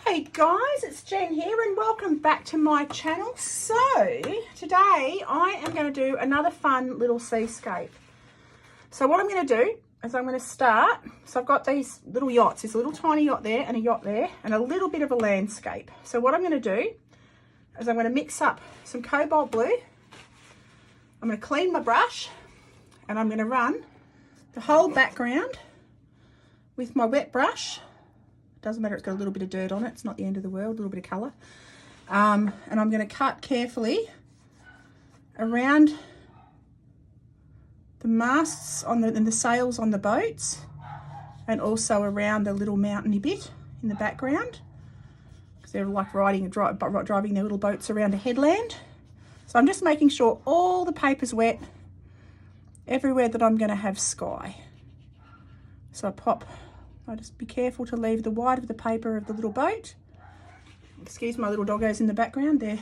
Hey guys, it's Jen here and welcome back to my channel. So today I am going to do another fun little seascape. So what I'm going to do is I'm going to start, so I've got these little yachts, there's a little tiny yacht there and a yacht there and a little bit of a landscape. So what I'm going to do is I'm going to mix up some cobalt blue, I'm going to clean my brush and I'm going to run the whole background with my wet brush. Doesn't matter, it's got a little bit of dirt on it, it's not the end of the world, a little bit of colour. And I'm going to cut carefully around the masts on and the sails on the boats, and also around the little mountainy bit in the background, because they're like driving their little boats around a headland. So I'm just making sure all the paper's wet everywhere that I'm going to have sky. So I just be careful to leave the white of the paper of the little boat. Excuse my little doggos in the background, they're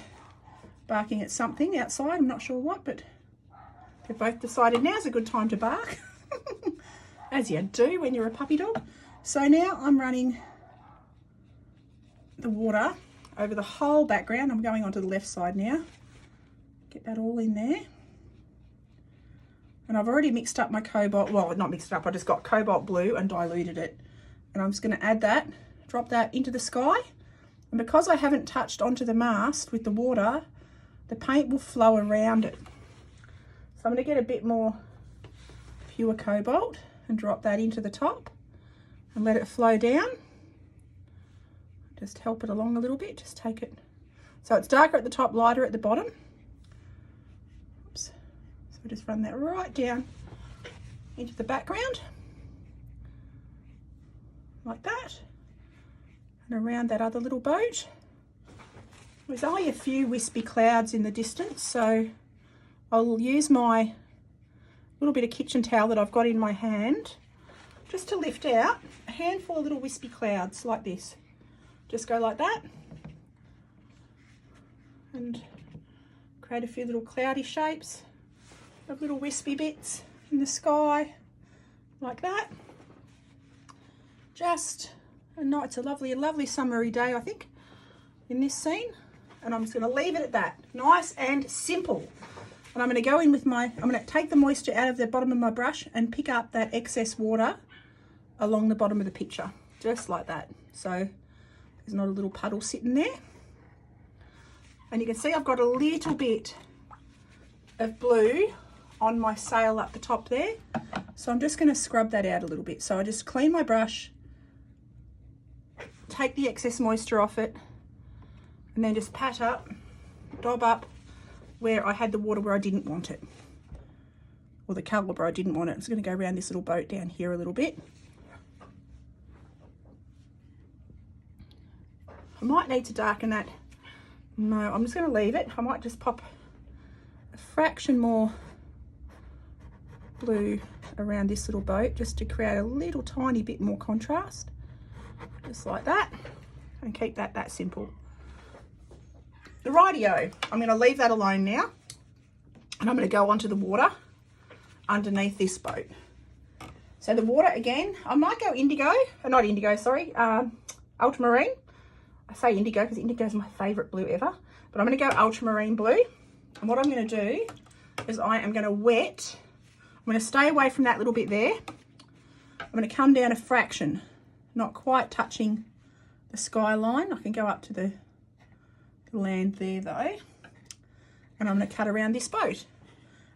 barking at something outside, I'm not sure what, but they've both decided now's a good time to bark, as you do when you're a puppy dog. So now I'm running the water over the whole background. I'm going onto the left side now, get that all in there. And I've already mixed up my cobalt, well, not mixed it up, I just got cobalt blue and diluted it. And I'm just going to add that, drop that into the sky. And because I haven't touched onto the mast with the water, the paint will flow around it. So I'm going to get a bit more pure cobalt and drop that into the top and let it flow down. Just help it along a little bit, just take it. So it's darker at the top, lighter at the bottom. Oops. So just run that right down into the background. Like that, and around that other little boat. There's only a few wispy clouds in the distance, so I'll use my little bit of kitchen towel that I've got in my hand just to lift out a handful of little wispy clouds like this. Just go like that and create a few little cloudy shapes of little wispy bits in the sky like that. Just a night, it's a lovely summery day, I think, in this scene. And I'm just going to leave it at that. Nice and simple. And I'm going to go in with I'm going to take the moisture out of the bottom of my brush and pick up that excess water along the bottom of the picture. Just like that. So there's not a little puddle sitting there. And you can see I've got a little bit of blue on my sail up the top there. So I'm just going to scrub that out a little bit. So I just clean my brush, take the excess moisture off it, and then just pat up, dab up where I had the water where I didn't want it, or the colour where I didn't want it. I'm just going to go around this little boat down here a little bit. I might need to darken that. No, I'm just going to leave it. I might just pop a fraction more blue around this little boat just to create a little tiny bit more contrast. Just like that, and keep that simple. Rightio, I'm going to leave that alone now, and I'm going to go onto the water underneath this boat. So the water again, I might go indigo, not indigo, sorry, ultramarine. I say indigo because indigo is my favourite blue ever, but I'm going to go ultramarine blue. And what I'm going to do is I am going to wet, I'm going to stay away from that little bit there. I'm going to come down a fraction, not quite touching the skyline. I can go up to the land there though. And I'm going to cut around this boat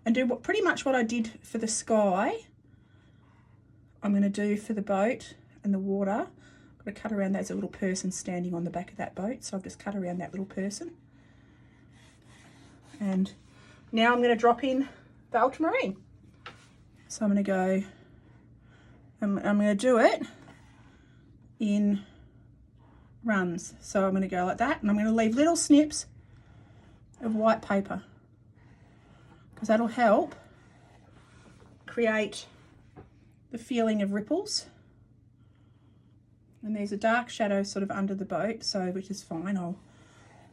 and do pretty much what I did for the sky, I'm going to do for the boat and the water. I'm going to cut around, there's a little person standing on the back of that boat, so I've just cut around that little person. And now I'm going to drop in the ultramarine. So I'm going to go, I'm going to do it in runs. So I'm going to go like that, and I'm going to leave little snips of white paper because that'll help create the feeling of ripples. And there's a dark shadow sort of under the boat, so which is fine.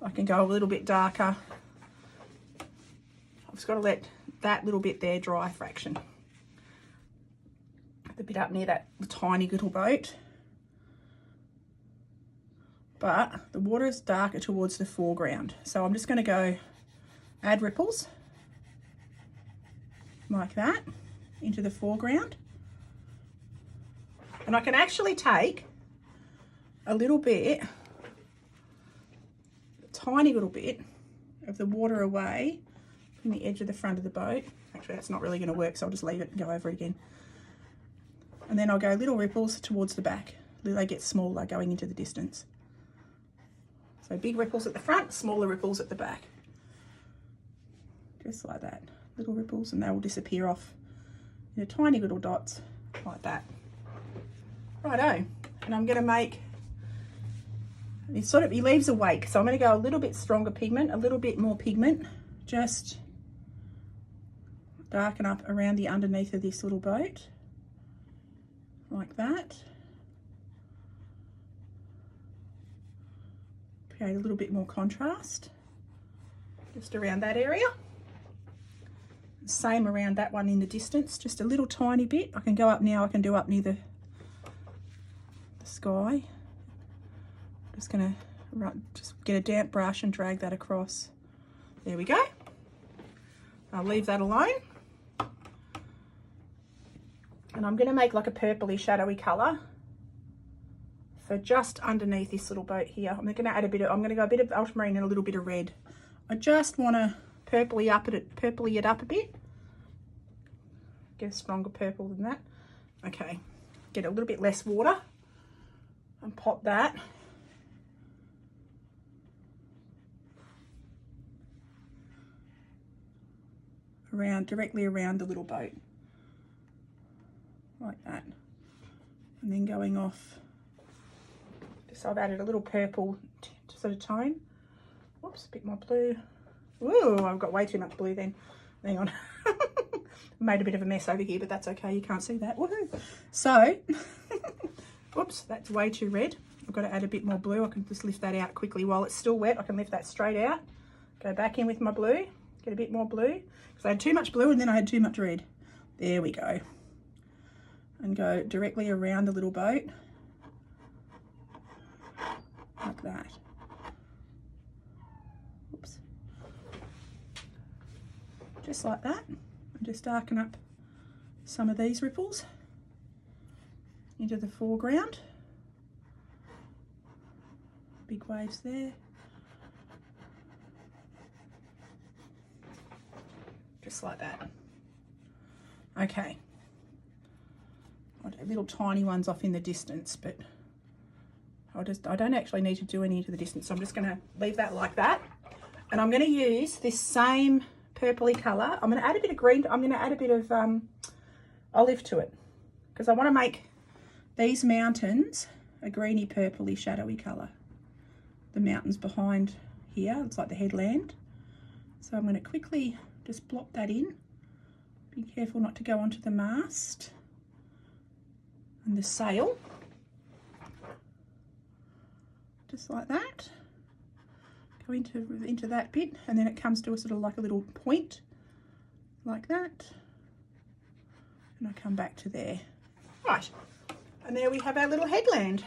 I can go a little bit darker. I've just got to let that little bit there dry a fraction. The bit up near that tiny little boat. but the water is darker towards the foreground. So I'm just going to go add ripples like that into the foreground. And I can actually take a little bit, a tiny little bit of the water away from the edge of the front of the boat. Actually, that's not really going to work, so I'll just leave it and go over it again. And then I'll go little ripples towards the back. They get smaller going into the distance. So big ripples at the front, smaller ripples at the back. Just like that. Little ripples, and they will disappear off into tiny little dots like that. Righto. And I'm going to make, he leaves a wake, so I'm going to go a little bit stronger pigment, a little bit more pigment, just darken up around the underneath of this little boat like that. Create a little bit more contrast just around that area. Same around that one in the distance, just a little tiny bit. I can go up now, I can do up near the sky. I'm just going to just get a damp brush and drag that across. There we go. I'll leave that alone. And I'm going to make like a purpley shadowy colour for just underneath this little boat here. I'm going to add I'm going to go a bit of ultramarine and a little bit of red. I just want to purpley it up a bit. Get a stronger purple than that. Okay, get a little bit less water and pop that directly around the little boat like that. And then going off, so I've added a little purple sort of tone. Whoops, a bit more blue. Ooh, I've got way too much blue then. Hang on. Made a bit of a mess over here, but that's okay. You can't see that. Woohoo. So, whoops, that's way too red. I've got to add a bit more blue. I can just lift that out quickly while it's still wet. I can lift that straight out. Go back in with my blue. Get a bit more blue. Because I had too much blue and then I had too much red. There we go. And go directly around the little boat. Like that. Oops. Just like that. And just darken up some of these ripples into the foreground. Big waves there. Just like that. Okay. I'll do little tiny ones off in the distance, but I don't actually need to do any into the distance, so I'm just going to leave that like that. And I'm going to use this same purpley colour. I'm going to add a bit of green. I'm going to add a bit of olive to it because I want to make these mountains a greeny purpley shadowy colour. The mountains behind here, it's like the headland. So I'm going to quickly just blot that in. Be careful not to go onto the mast and the sail. Just like that. Go into that bit, and then it comes to a sort of like a little point like that. And I come back to there. Right, and there we have our little headland.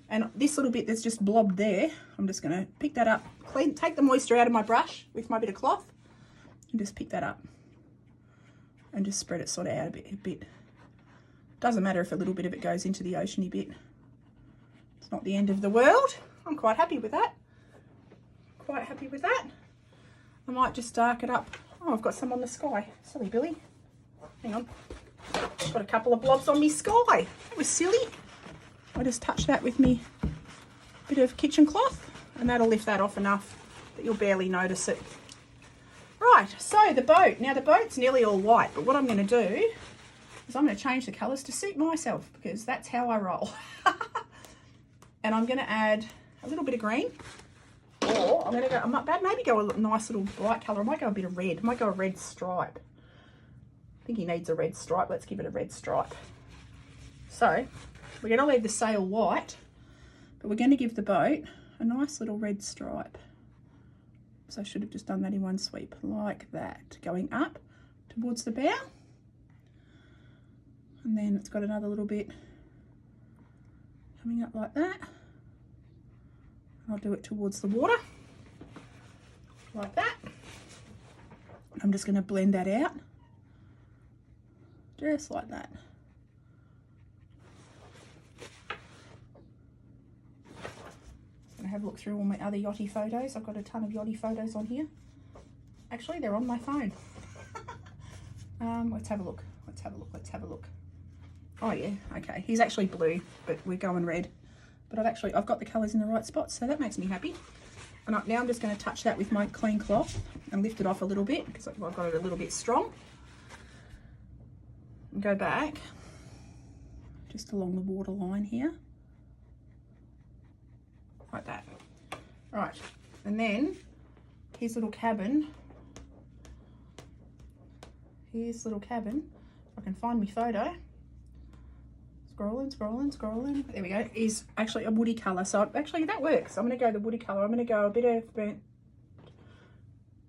And this little bit that's just blobbed there, I'm just going to pick that up, take the moisture out of my brush with my bit of cloth, and just pick that up and just spread it sort of out a bit. Doesn't matter if a little bit of it goes into the oceany bit. It's not the end of the world. I'm quite happy with that. Quite happy with that. I might just darken it up. Oh, I've got some on the sky. Silly Billy. Hang on. I've got a couple of blobs on me sky. That was silly. I just touch that with me bit of kitchen cloth and that'll lift that off enough that you'll barely notice it. Right, so the boat. Now the boat's nearly all white, but what I'm going to do is I'm going to change the colours to suit myself because that's how I roll. And I'm going to add a little bit of green, or I'm going to go, I might maybe go a nice little bright colour. I might go a bit of red. I might go a red stripe. I think he needs a red stripe. Let's give it a red stripe. So we're going to leave the sail white, but we're going to give the boat a nice little red stripe. So I should have just done that in one sweep, like that, going up towards the bow. And then it's got another little bit coming up like that. I'll do it towards the water, like that. I'm just going to blend that out, just like that. I'm going to have a look through all my other yachty photos. I've got a ton of yachty photos on here. Actually, they're on my phone. Let's have a look. Let's have a look. Let's have a look. Oh yeah, okay. He's actually blue, but we're going red. But I've got the colours in the right spots, so that makes me happy. And now I'm just going to touch that with my clean cloth and lift it off a little bit because I've got it a little bit strong. And go back just along the water line here, like that. Right, and then his little cabin. Here's little cabin. If I can find my photo. Scrolling, scrolling, scrolling. There we go. Is actually a woody colour. So actually that works. I'm going to go the woody colour. I'm going to go a bit of burnt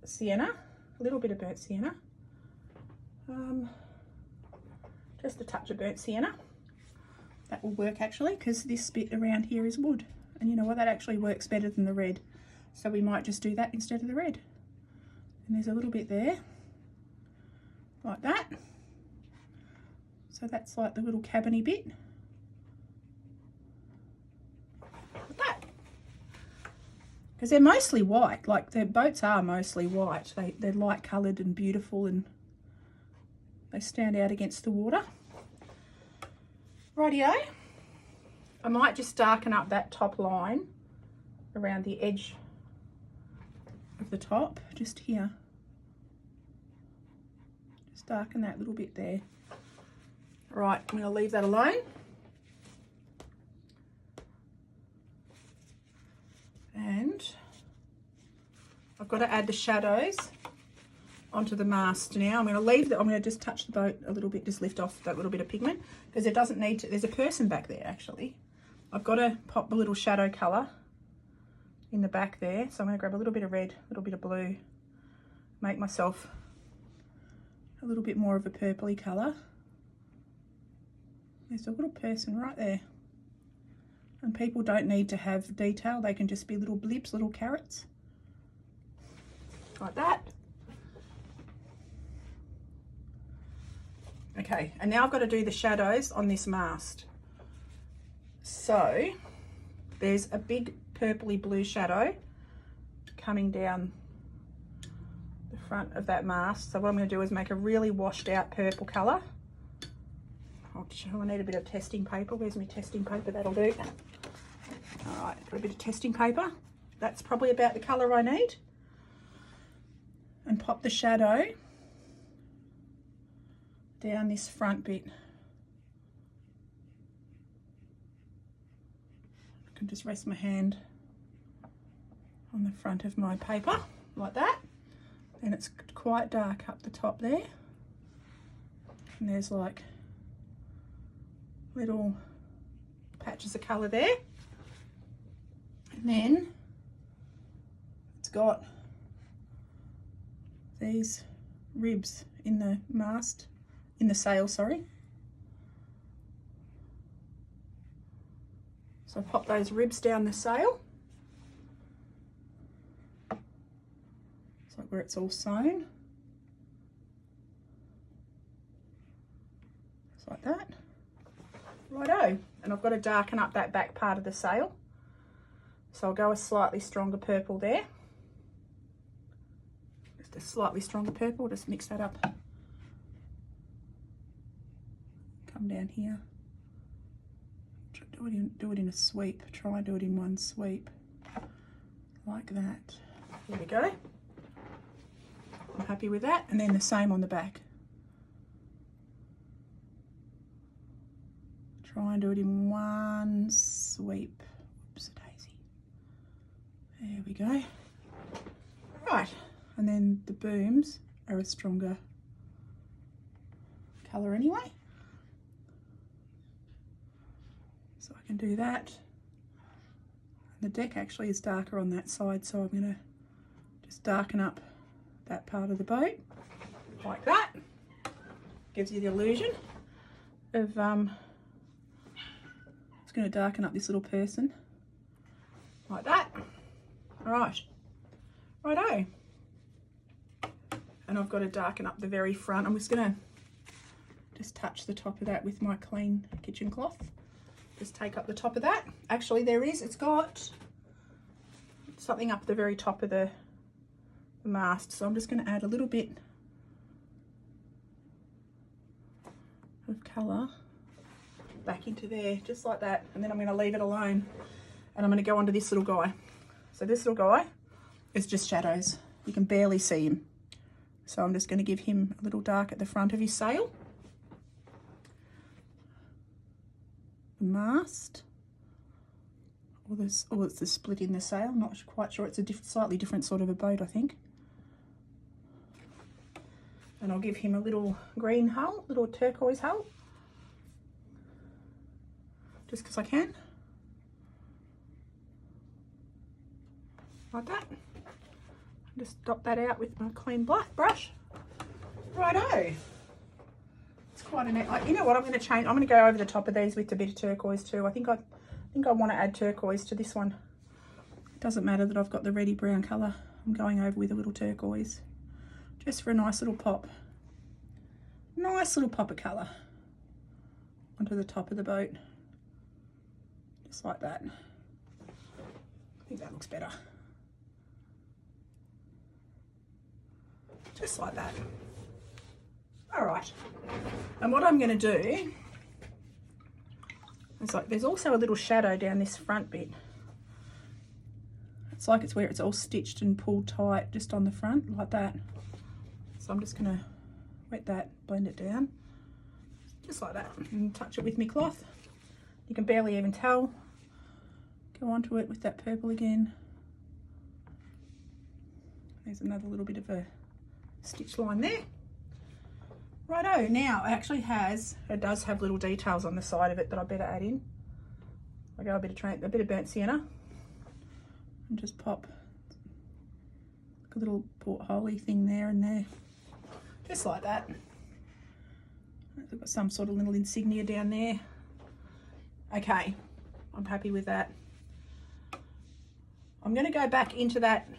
sienna. A little bit of burnt sienna. Just a touch of burnt sienna. That will work actually because this bit around here is wood. And you know what? That actually works better than the red. So we might just do that instead of the red. And there's a little bit there. Like that. So that's like the little cabiny bit. Like that. Because they're mostly white. Like their boats are mostly white. They're light coloured and beautiful and they stand out against the water. Rightio. I might just darken up that top line around the edge of the top, just here. Just darken that little bit there. Right, I'm going to leave that alone. And I've got to add the shadows onto the mast now. I'm going to leave that. I'm going to just touch the boat a little bit, just lift off that little bit of pigment because it doesn't need to. There's a person back there actually. I've got to pop a little shadow colour in the back there. So I'm going to grab a little bit of red, a little bit of blue, make myself a little bit more of a purpley colour. There's a little person right there. And people don't need to have detail. They can just be little blips, little carrots. Like that. Okay, and now I've got to do the shadows on this mast. So there's a big purpley blue shadow coming down the front of that mast. So what I'm going to do is make a really washed out purple colour. I need a bit of testing paper. Where's my testing paper? That'll do. All right, got a bit of testing paper. That's probably about the colour I need. And pop the shadow down this front bit. I can just rest my hand on the front of my paper like that. And it's quite dark up the top there. And there's like little patches of colour there. And then it's got these ribs in the mast, in the sail, sorry. So I pop those ribs down the sail. It's like where it's all sewn. Just like that. Righto. And I've got to darken up that back part of the sail. So I'll go a slightly stronger purple there. Just a slightly stronger purple, just mix that up. Come down here. Do it in a sweep. Try and do it in one sweep. Like that. There we go. I'm happy with that. And then the same on the back. Try and do it in one sweep. Oops, a daisy. There we go. Right, and then the booms are a stronger colour anyway. So I can do that. And the deck actually is darker on that side, so I'm going to just darken up that part of the boat like that. Gives you the illusion of it's going to darken up this little person like that. All right, righto. And I've got to darken up the very front. I'm just gonna touch the top of that with my clean kitchen cloth. Just take up the top of that. Actually, it's got something up the very top of the mast. So I'm just going to add a little bit of colour back into there, just like that. And then I'm going to leave it alone. And I'm going to go onto this little guy. So this little guy is just shadows. You can barely see him. So I'm just going to give him a little dark at the front of his sail. The mast. Or it's the split in the sail. I'm not quite sure. It's a slightly different sort of a boat, I think. And I'll give him a little green hull, little turquoise hull. Just because I can. Like that. Just dot that out with my clean brush. Righto. It's quite you know what, I'm going to change. I'm going to go over the top of these with a bit of turquoise too. I think I want to add turquoise to this one. It doesn't matter that I've got the reddy brown colour. I'm going over with a little turquoise. Just for a nice little pop. Nice little pop of colour onto the top of the boat. Just like that. I think that looks better. Just like that. All right. And what I'm going to do is there's also a little shadow down this front bit. It's like it's where it's all stitched and pulled tight just on the front like that. So I'm just going to wet that, blend it down, just like that, and touch it with my cloth. You can barely even tell. Go onto it with that purple again. There's another little bit of a stitch line there. Righto, now it does have little details on the side of it that I better add in. I go a bit of burnt sienna and just pop a little portholey thing there and there, just like that. I've got some sort of little insignia down there. Okay, I'm happy with that. I'm going to go back into that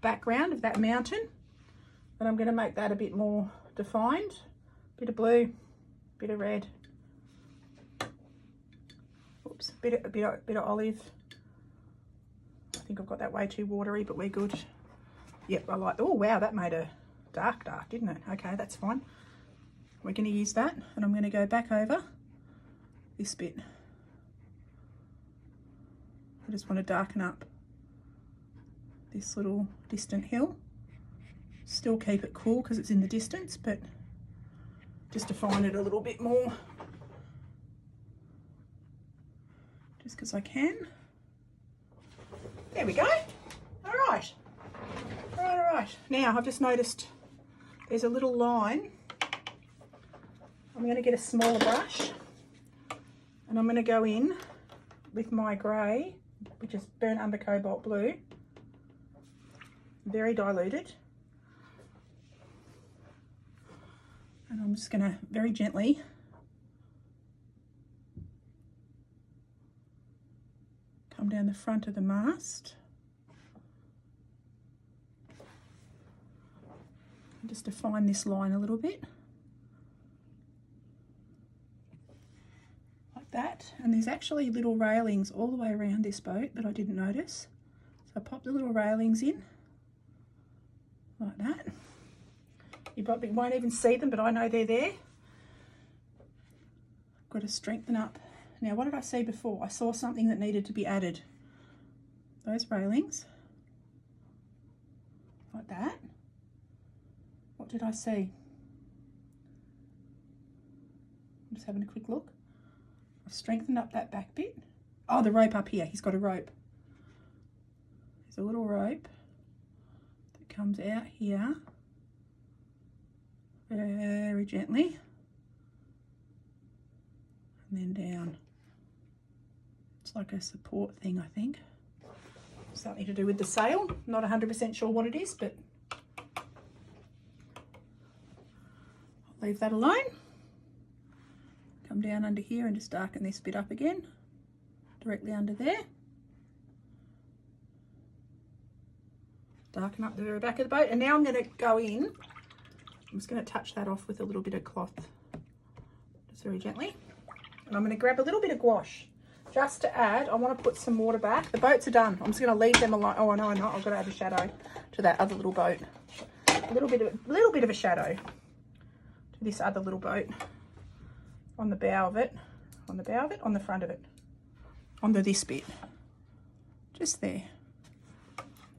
background of that mountain, and I'm going to make that a bit more defined. Bit of blue, bit of red. Oops, bit of olive. I think I've got that way too watery, but we're good. Yep, I like. Oh wow, that made a dark, didn't it? Okay, that's fine. We're going to use that, and I'm going to go back over this bit. I just want to darken up this little distant hill. Still keep it cool because it's in the distance, but just define it a little bit more, just because I can. There we go. All right. Now I've just noticed there's a little line. I'm going to get a smaller brush, and I'm going to go in with my grey, which is burnt umber cobalt blue, very diluted. And I'm just going to very gently come down the front of the mast and just define this line a little bit. Like that. And there's actually little railings all the way around this boat that I didn't notice. So I pop the little railings in like that. You probably won't even see them, but I know they're there. I've got to strengthen up. Now, what did I see before? I saw something that needed to be added. Those railings. Like that. What did I see? I'm just having a quick look. I've strengthened up that back bit. Oh, the rope up here. He's got a rope. There's a little rope that comes out here. Very gently, and then down. It's like a support thing, I think. Something to do with the sail. Not 100% sure what it is, but I'll leave that alone. Come down under here and just darken this bit up again, directly under there. Darken up the very back of the boat. And now I'm going to go in. I'm just going to touch that off with a little bit of cloth. Just very gently. And I'm going to grab a little bit of gouache. Just to add, I want to put some water back. The boats are done. I'm just going to leave them alone. Oh, no, I'm not. I've got to add a shadow to that other little boat. A little bit of a shadow to this other little boat. On the bow of it. On the bow of it. On the front of it. On this bit. Just there.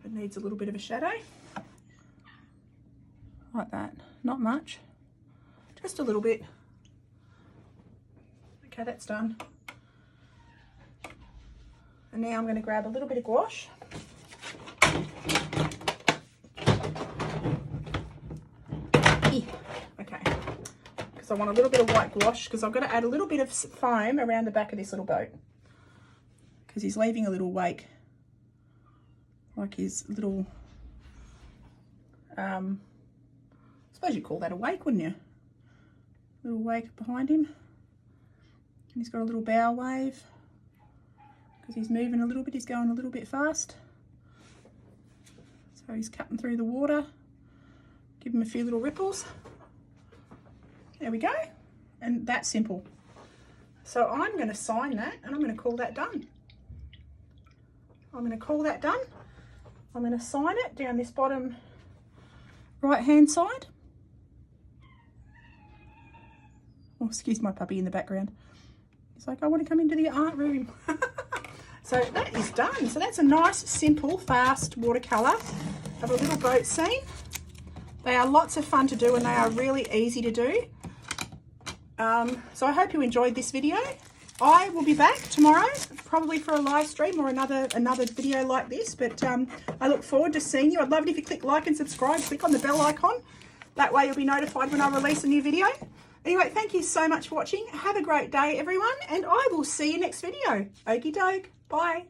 It needs a little bit of a shadow. Like that. Not much. Just a little bit. Okay, that's done. And now I'm going to grab a little bit of gouache. Okay. Because I want a little bit of white gouache, because I've got to add a little bit of foam around the back of this little boat. Because he's leaving a little wake. Like his little, I suppose you'd call that a wake, wouldn't you? Little wake behind him. And he's got a little bow wave. Because he's moving a little bit, he's going a little bit fast. So he's cutting through the water. Give him a few little ripples. There we go. And that's simple. So I'm going to sign that and I'm going to call that done. I'm going to call that done. I'm going to sign it down this bottom right hand side. Oh, excuse my puppy in the background. He's like, I want to come into the art room. So that is done. So that's a nice, simple, fast watercolour of a little boat scene. They are lots of fun to do and they are really easy to do. So I hope you enjoyed this video. I will be back tomorrow, probably for a live stream or another video like this. But I look forward to seeing you. I'd love it if you click like and subscribe. Click on the bell icon. That way you'll be notified when I release a new video. Anyway, thank you so much for watching. Have a great day, everyone. And I will see you next video. Okie doke. Bye.